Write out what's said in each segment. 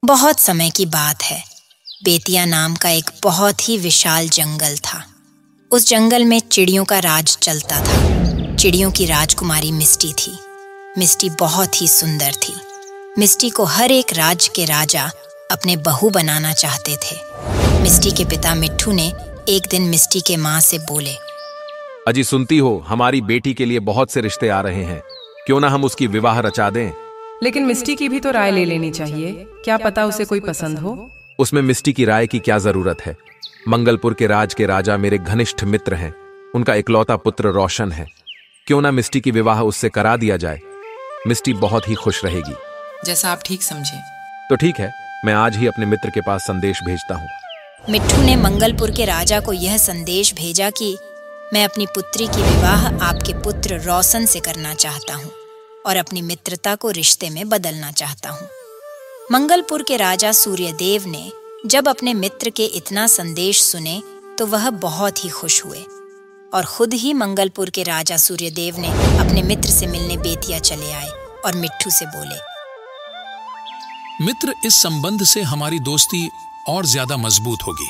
बहुत समय की बात है। बेतिया नाम का एक बहुत ही विशाल जंगल था। उस जंगल में चिड़ियों का राज चलता था। चिड़ियों की राजकुमारी मिस्टी थी। मिस्टी बहुत ही सुंदर थी। मिस्टी को हर एक राज्य के राजा अपने बहू बनाना चाहते थे। मिस्टी के पिता मिट्ठू ने एक दिन मिस्टी के माँ से बोले, अजी सुनती हो, हमारी बेटी के लिए बहुत से रिश्ते आ रहे हैं, क्यों ना हम उसकी विवाह रचा दें। लेकिन मिस्टी की भी तो राय ले लेनी चाहिए, क्या पता उसे कोई पसंद हो। उसमें मिस्टी की राय की क्या जरूरत है। मंगलपुर के राज के राजा मेरे घनिष्ठ मित्र हैं। उनका इकलौता पुत्र रोशन है। क्यों ना मिस्टी की विवाह उससे करा दिया जाए। मिस्टी बहुत ही खुश रहेगी। जैसा आप ठीक समझे। तो ठीक है, मैं आज ही अपने मित्र के पास संदेश भेजता हूँ। मिट्ठू ने मंगलपुर के राजा को यह संदेश भेजा कि मैं अपनी पुत्री की विवाह आपके पुत्र रोशन से करना चाहता हूँ और अपनी मित्रता को रिश्ते में बदलना चाहता हूँ। मंगलपुर के राजा सूर्यदेव ने जब अपने मित्र के इतना संदेश सुने तो वह बहुत ही खुश हुए और खुद ही मंगलपुर के राजा सूर्यदेव ने अपने मित्र से मिलने बेतिया चले आए और मिट्ठू से बोले, मित्र, इस संबंध से हमारी दोस्ती और ज्यादा मजबूत होगी।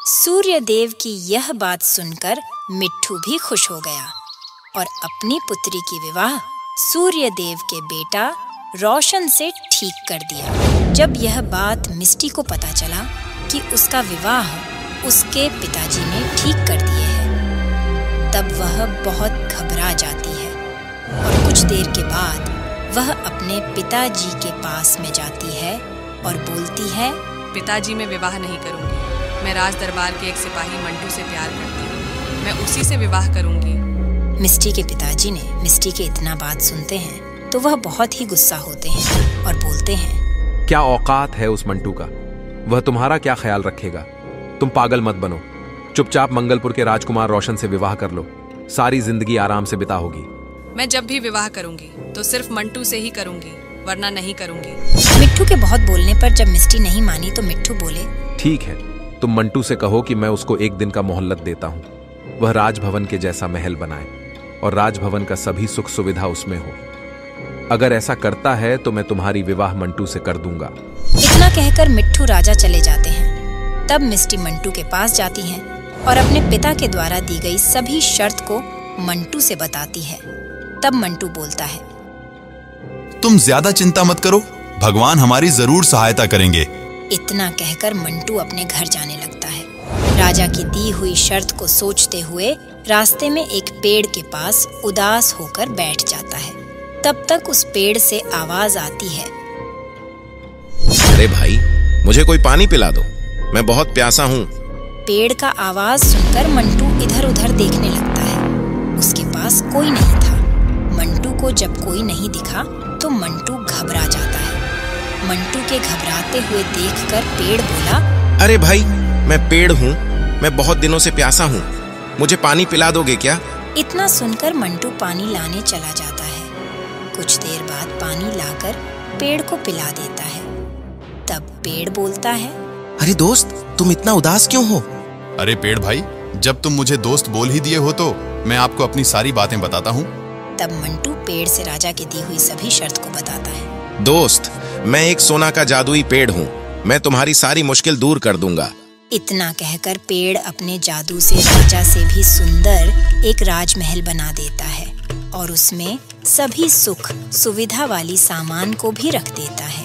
सूर्यदेव की यह बात सुनकर मिट्ठू भी खुश हो गया और अपनी पुत्री की विवाह सूर्यदेव के बेटा रोशन से ठीक कर दिया। जब यह बात मिस्टी को पता चला कि उसका विवाह उसके पिताजी ने ठीक कर दिए है, तब वह बहुत घबरा जाती है और कुछ देर के बाद वह अपने पिताजी के पास में जाती है और बोलती है, पिताजी, मैं विवाह नहीं करूंगी। मैं राज दरबार के एक सिपाही मंटू से प्यार करती हूँ। मैं उसी से विवाह करूंगी। मिस्टी के पिताजी ने मिस्टी के इतना बात सुनते हैं तो वह बहुत ही गुस्सा होते हैं और बोलते हैं, क्या औकात है उस मंटू का, वह तुम्हारा क्या ख्याल रखेगा। तुम पागल मत बनो, चुपचाप मंगलपुर के राजकुमार रोशन से विवाह कर लो, सारी जिंदगी आराम से बिता होगी। मैं जब भी विवाह करूंगी तो सिर्फ मंटू से ही करूंगी, वरना नहीं करूंगी। मिट्ठू के बहुत बोलने पर जब मिस्टी नहीं मानी तो मिट्ठू बोले, ठीक है, तुम मंटू से कहो कि मैं उसको एक दिन का मोहलत देता हूँ। वह राजभवन के जैसा महल बनाए और राजभवन का सभी सुख सुविधा उसमें हो। अगर ऐसा करता है तो मैं तुम्हारी विवाह मंटू से कर दूंगा। इतना कहकर मिट्ठू राजा चले जाते हैं। तब मिस्टी मंटू के पास जाती है और अपने पिता के द्वारा दी गई सभी शर्त को मंटू से बताती है। तब मंटू बोलता है, तुम ज्यादा चिंता मत करो, भगवान हमारी जरूर सहायता करेंगे। इतना कहकर मंटू अपने घर जाने लगता है। राजा की दी हुई शर्त को सोचते हुए रास्ते में एक पेड़ के पास उदास होकर बैठ जाता है। तब तक उस पेड़ से आवाज आती है, अरे भाई, मुझे कोई पानी पिला दो, मैं बहुत प्यासा हूँ। पेड़ का आवाज सुनकर मंटू इधर उधर देखने लगता है। उसके पास कोई नहीं था। मंटू को जब कोई नहीं दिखा तो मंटू घबरा जाता है। मंटू के घबराते हुए देखकर पेड़ बोला, अरे भाई, मैं पेड़ हूँ, मैं बहुत दिनों से प्यासा हूँ, मुझे पानी पिला दोगे क्या। इतना सुनकर मंटू पानी लाने चला जाता है। कुछ देर बाद पानी लाकर पेड़ को पिला देता है। तब पेड़ बोलता है, अरे दोस्त, तुम इतना उदास क्यों हो। अरे पेड़ भाई, जब तुम मुझे दोस्त बोल ही दिए हो तो मैं आपको अपनी सारी बातें बताता हूँ। तब मंटू पेड़ से राजा की दी हुई सभी शर्त को बताता है। दोस्त, मैं एक सोना का जादुई पेड़ हूँ, मैं तुम्हारी सारी मुश्किल दूर कर दूंगा। इतना कहकर पेड़ अपने जादू से राजा से भी सुंदर एक राजमहल बना देता है और उसमें सभी सुख सुविधा वाली सामान को भी रख देता है।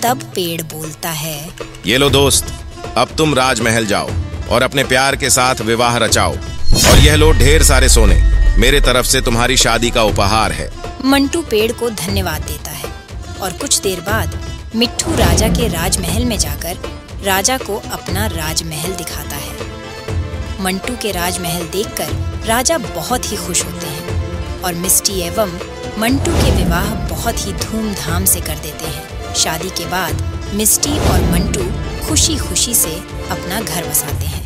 तब पेड़ बोलता है, ये लो दोस्त, अब तुम राजमहल जाओ और अपने प्यार के साथ विवाह रचाओ, और यह लो ढेर सारे सोने, मेरे तरफ से तुम्हारी शादी का उपहार है। मंटू पेड़ को धन्यवाद देता है और कुछ देर बाद मिट्ठू राजा के राजमहल में जाकर राजा को अपना राजमहल दिखाता है। मंटू के राजमहल देखकर राजा बहुत ही खुश होते हैं और मिस्टी एवं मंटू के विवाह बहुत ही धूमधाम से कर देते हैं। शादी के बाद मिस्टी और मंटू खुशी खुशी से अपना घर बसाते हैं।